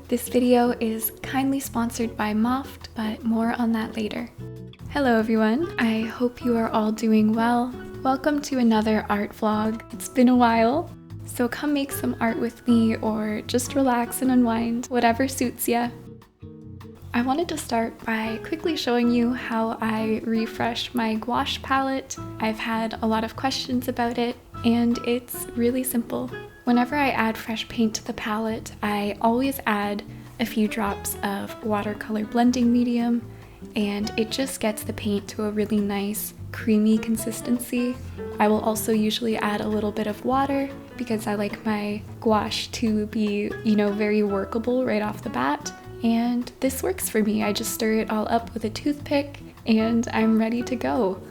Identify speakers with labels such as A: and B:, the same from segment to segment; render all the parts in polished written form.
A: This video is kindly sponsored by Moft, but more on that later. Hello everyone, I hope you are all doing well. Welcome to another art vlog. It's been a while, so come make some art with me or just relax and unwind, whatever suits ya. I wanted to start by quickly showing you how I refresh my gouache palette. I've had a lot of questions about it, and it's really simple. Whenever I add fresh paint to the palette, I always add a few drops of watercolor blending medium, and it just gets the paint to a really nice creamy consistency. I will also usually add a little bit of water because I like my gouache to be, very workable right off the bat. And this works for me. I just stir it all up with a toothpick and I'm ready to go.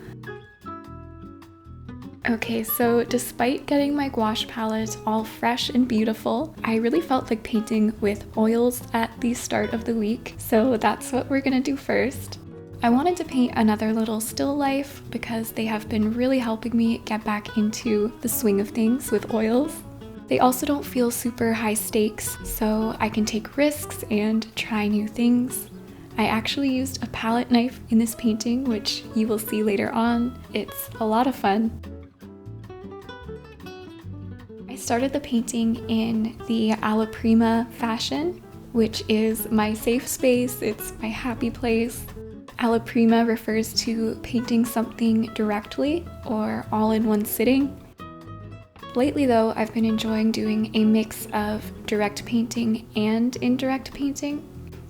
A: Okay, so despite getting my gouache palette all fresh and beautiful, I really felt like painting with oils at the start of the week, so that's what we're gonna do first. I wanted to paint another little still life because they have been really helping me get back into the swing of things with oils. They also don't feel super high stakes, so I can take risks and try new things. I actually used a palette knife in this painting, which you will see later on. It's a lot of fun. I started the painting in the alla prima fashion, which is my safe space, it's my happy place. Alla prima refers to painting something directly or all in one sitting. Lately though, I've been enjoying doing a mix of direct painting and indirect painting.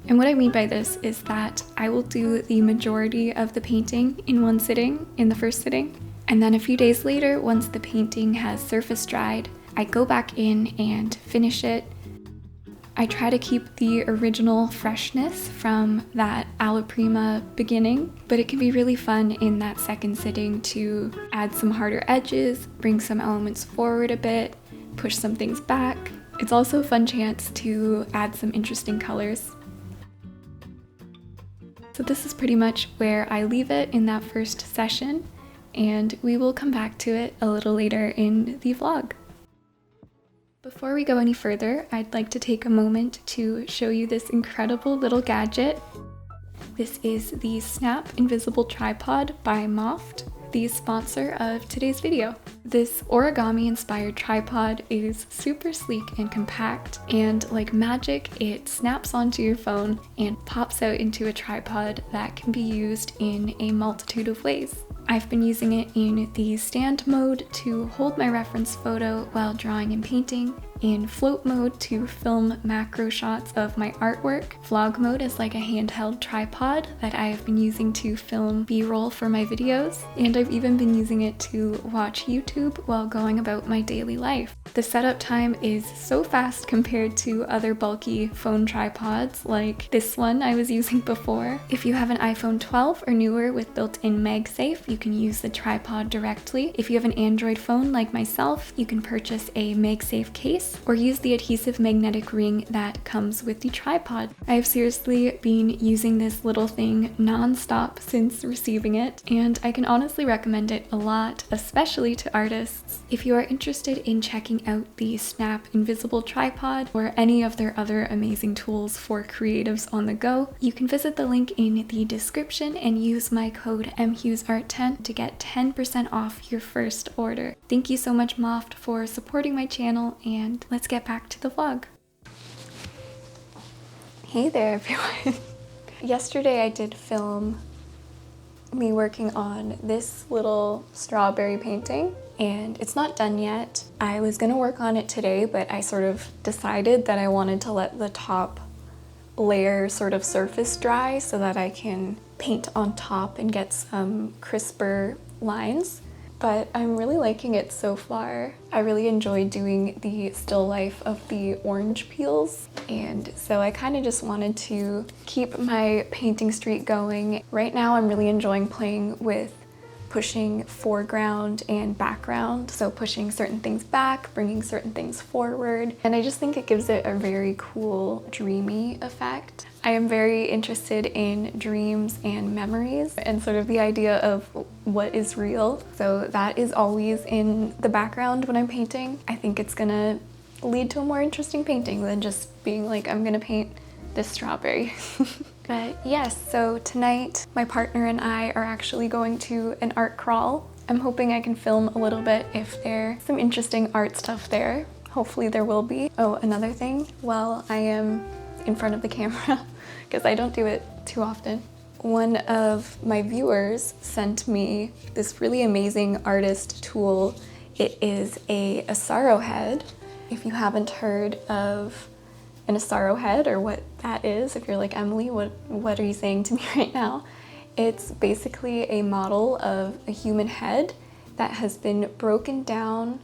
A: And what I mean by this is that I will do the majority of the painting in one sitting, in the first sitting. And then a few days later, once the painting has surface dried, I go back in and finish it. I try to keep the original freshness from that alla prima beginning, but it can be really fun in that second sitting to add some harder edges, bring some elements forward a bit, push some things back. It's also a fun chance to add some interesting colors. So this is pretty much where I leave it in that first session, and we will come back to it a little later in the vlog. Before we go any further, I'd like to take a moment to show you this incredible little gadget. This is the Snap Invisible Tripod by Moft, the sponsor of today's video. This origami-inspired tripod is super sleek and compact, and like magic, it snaps onto your phone and pops out into a tripod that can be used in a multitude of ways. I've been using it in the stand mode to hold my reference photo while drawing and painting, in float mode to film macro shots of my artwork. Vlog mode is like a handheld tripod that I have been using to film B-roll for my videos, and I've even been using it to watch YouTube while going about my daily life. The setup time is so fast compared to other bulky phone tripods like this one I was using before. If you have an iPhone 12 or newer with built-in MagSafe, you can use the tripod directly. If you have an Android phone like myself, you can purchase a MagSafe case or use the adhesive magnetic ring that comes with the tripod. I have seriously been using this little thing non-stop since receiving it, and I can honestly recommend it a lot, especially to artists. If you are interested in checking out the Snap Invisible Tripod or any of their other amazing tools for creatives on the go, you can visit the link in the description and use my code MHughesArt10 to get 10% off your first order. Thank you so much, Moft, for supporting my channel, and let's get back to the vlog. Hey there, everyone. Yesterday I did film me working on this little strawberry painting, and it's not done yet. I was gonna work on it today, but I sort of decided that I wanted to let the top layer sort of surface dry so that I can paint on top and get some crisper lines. But I'm really liking it so far. I really enjoy doing the still life of the orange peels, and so I kind of just wanted to keep my painting streak going. Right now I'm really enjoying playing with pushing foreground and background, so pushing certain things back, bringing certain things forward, and I just think it gives it a very cool, dreamy effect. I am very interested in dreams and memories and sort of the idea of what is real, so that is always in the background when I'm painting. I think it's gonna lead to a more interesting painting than just being like, I'm gonna paint this strawberry. But yes, so tonight my partner and I are actually going to an art crawl. I'm hoping I can film a little bit if there's some interesting art stuff there. Hopefully there will be. Oh, another thing, while I am in front of the camera, because I don't do it too often, one of my viewers sent me this really amazing artist tool. It is a Asaro head. If you haven't heard of an Asaro head or what that is, if you're like, Emily, what are you saying to me right now? It's basically a model of a human head that has been broken down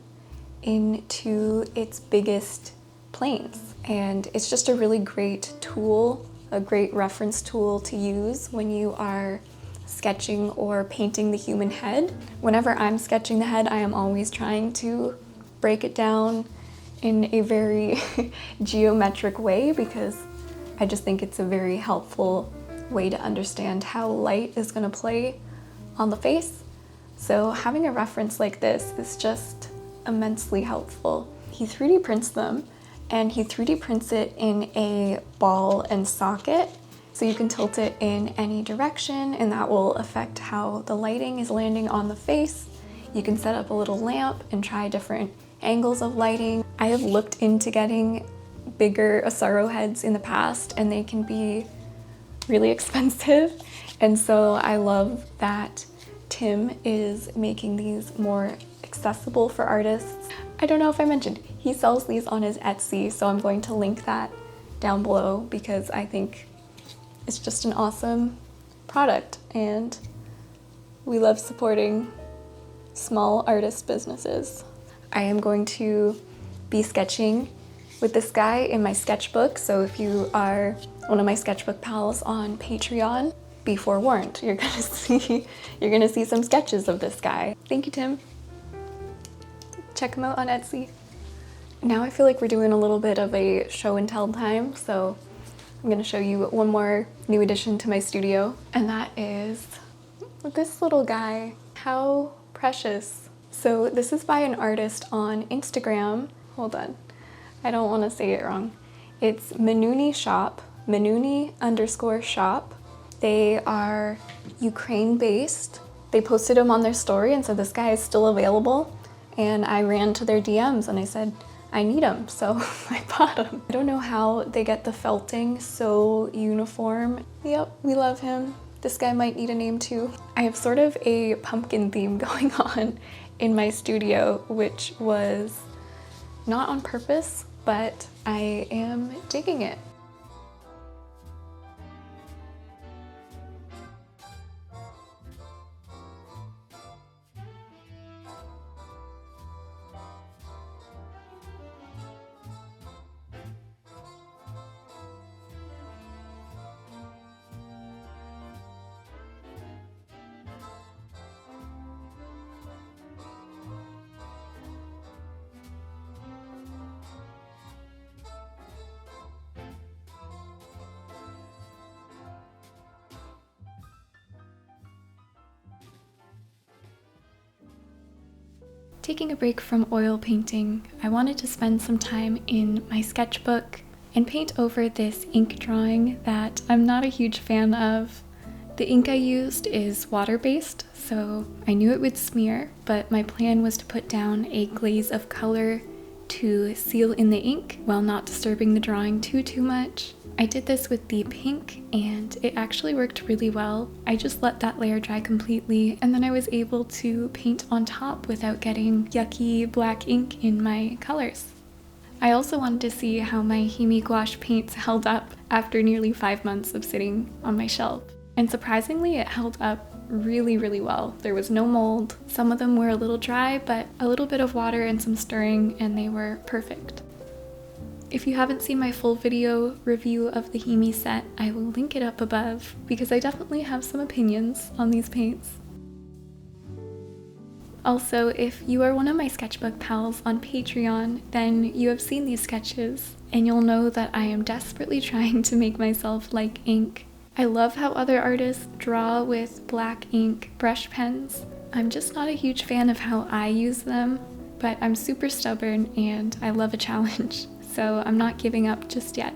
A: into its biggest planes. And it's just a really great tool, a great reference tool to use when you are sketching or painting the human head. Whenever I'm sketching the head, I am always trying to break it down in a very geometric way, because I just think it's a very helpful way to understand how light is going to play on the face. So having a reference like this is just immensely helpful. He 3D prints them, and he 3D prints it in a ball and socket, so you can tilt it in any direction, and that will affect how the lighting is landing on the face. You can set up a little lamp and try different angles of lighting. I have looked into getting bigger Asaro heads in the past, and they can be really expensive. And so I love that Tim is making these more accessible for artists. I don't know if I mentioned, he sells these on his Etsy, so I'm going to link that down below because I think it's just an awesome product, and we love supporting small artist businesses. I am going to be sketching with this guy in my sketchbook, so if you are one of my sketchbook pals on Patreon, be forewarned, you're gonna see some sketches of this guy. Thank you, Tim. Check him out on Etsy. Now I feel like we're doing a little bit of a show and tell time, so I'm gonna show you one more new addition to my studio, and that is this little guy. How precious. So this is by an artist on Instagram. Hold on, I don't want to say it wrong. It's Manuni Shop, Manuni_shop. They are Ukraine based. They posted him on their story and said this guy is still available, and I ran to their DMs and I said, I need him, so I bought him. I don't know how they get the felting so uniform. Yep, we love him. This guy might need a name too. I have sort of a pumpkin theme going on in my studio, which was not on purpose, but I am digging it. Taking a break from oil painting, I wanted to spend some time in my sketchbook and paint over this ink drawing that I'm not a huge fan of. The ink I used is water-based, so I knew it would smear, but my plan was to put down a glaze of color to seal in the ink while not disturbing the drawing too much. I did this with the pink and it actually worked really well. I just let that layer dry completely, and then I was able to paint on top without getting yucky black ink in my colors. I also wanted to see how my Himi gouache paints held up after nearly 5 months of sitting on my shelf. And surprisingly, it held up really well. There was no mold. Some of them were a little dry, but a little bit of water and some stirring and they were perfect. If you haven't seen my full video review of the Himi set, I will link it up above because I definitely have some opinions on these paints. Also, if you are one of my sketchbook pals on Patreon, then you have seen these sketches and you'll know that I am desperately trying to make myself like ink. I love how other artists draw with black ink brush pens. I'm just not a huge fan of how I use them. but I'm super stubborn and I love a challenge, so I'm not giving up just yet.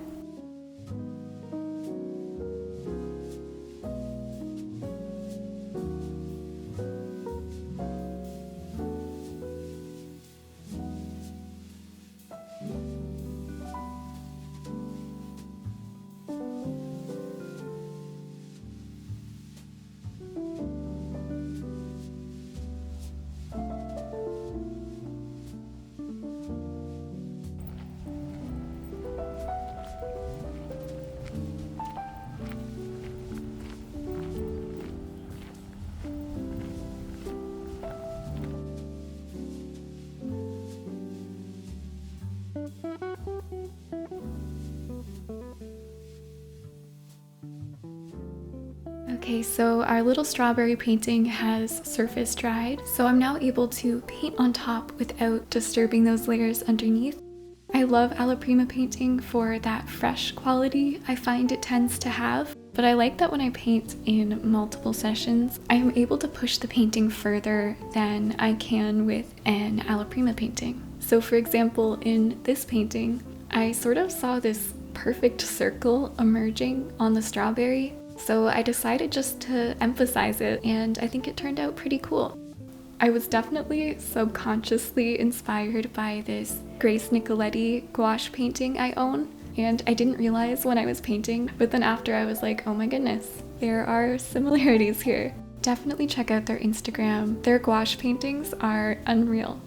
A: Okay, so our little strawberry painting has surface dried, so I'm now able to paint on top without disturbing those layers underneath. I love alla prima painting for that fresh quality I find it tends to have, but I like that when I paint in multiple sessions, I am able to push the painting further than I can with an alla prima painting. So for example, in this painting, I sort of saw this perfect circle emerging on the strawberry, so I decided just to emphasize it, and I think it turned out pretty cool. I was definitely subconsciously inspired by this Grace Nicoletti gouache painting I own, and I didn't realize when I was painting, but then after I was like, oh my goodness, there are similarities here. Definitely check out their Instagram. Their gouache paintings are unreal.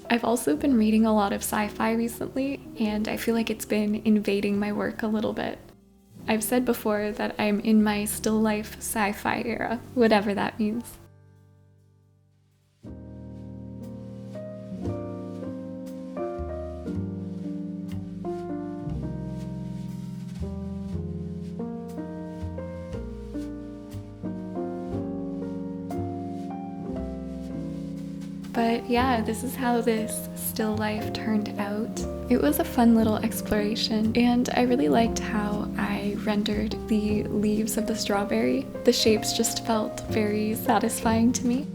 A: I've also been reading a lot of sci-fi recently, and I feel like it's been invading my work a little bit. I've said before that I'm in my still life sci-fi era, whatever that means. But yeah, this is how this still life turned out. It was a fun little exploration, and I really liked how I rendered the leaves of the strawberry. The shapes just felt very satisfying to me.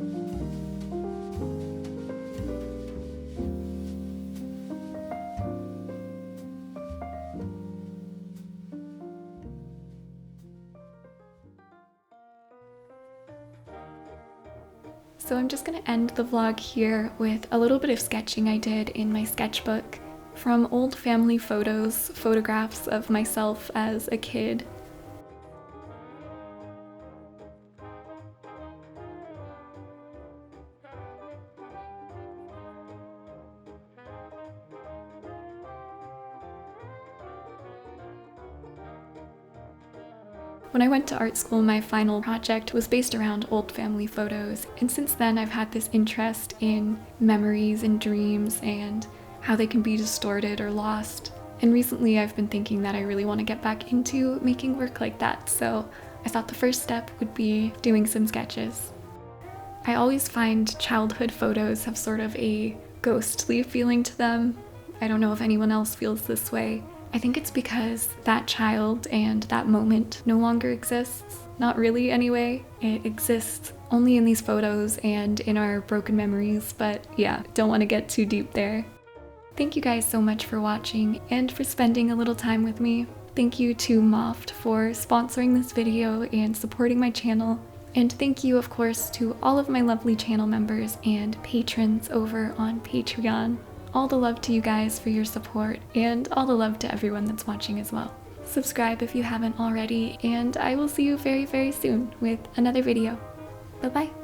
A: So I'm just going to end the vlog here with a little bit of sketching I did in my sketchbook from old family photos, photographs of myself as a kid. When I went to art school, my final project was based around old family photos, and since then I've had this interest in memories and dreams and how they can be distorted or lost. And recently I've been thinking that I really want to get back into making work like that, so I thought the first step would be doing some sketches. I always find childhood photos have sort of a ghostly feeling to them. I don't know if anyone else feels this way. I think it's because that child and that moment no longer exists. Not really anyway. It exists only in these photos and in our broken memories, but yeah, don't want to get too deep there. Thank you guys so much for watching and for spending a little time with me. Thank you to Moft for sponsoring this video and supporting my channel. And thank you, of course, to all of my lovely channel members and patrons over on Patreon. All the love to you guys for your support, and all the love to everyone that's watching as well. Subscribe if you haven't already, and I will see you very, very soon with another video. Bye-bye.